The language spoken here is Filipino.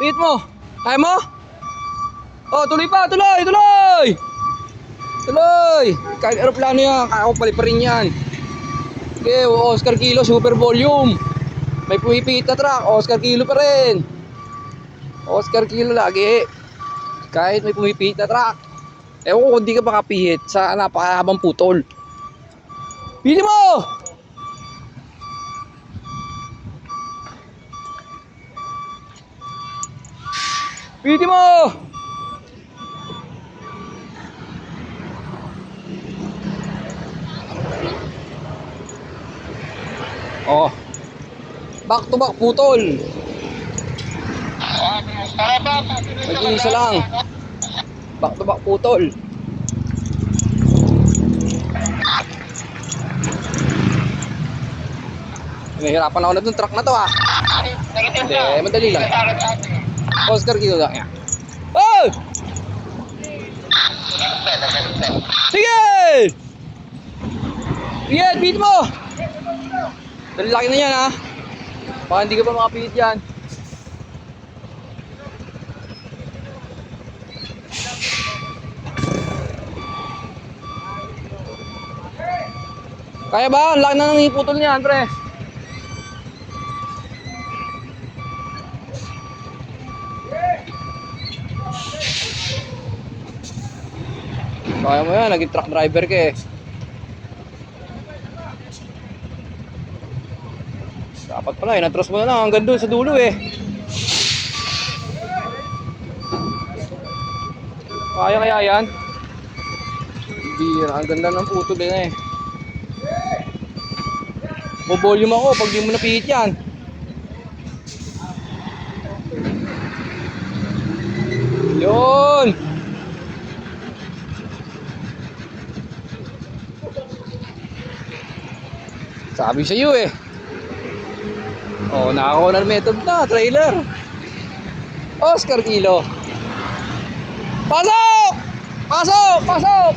Pihit mo. Kaya mo? Oh, tuloy pa, tuloy, tuloy! Tuloy! Kahit aeroplano yan, kakapali pa rin yan. Okay, Oscar Kilo, super volume. May pumipihit na truck, Oscar Kilo pa rin. Oscar Kilo lagi. Kahit may pumipihit na truck. Ewan ko kung di ka makapihit sa napakahabang putol. Pili mo! Pili mo! Oh. Back to back putol. Mag-iisa lang. Back to back putol. Nahihirapan ako na itong truck na to ah. Hindi, madali lang. Oscar Kilo lang yan. Oh! Sige! Sige, beat mo! Laki na yan ha. Baka hindi ka pa makapihit yan. Kaya ba? Laki na ng iputol niyan, pre. Kaya mo yan, naging truck driver ka eh. Dapat pala, inatras mo na lang hanggang doon sa dulo eh. Kaya yan? Bira, ang ganda ng putol din eh. Mo-volume ako pag di mo napihit yan. Yun! Sabi sa iyo eh. Oh, nakakuha na method na, trailer. Oscar Kilo. Pasok! Pasok! Pasok!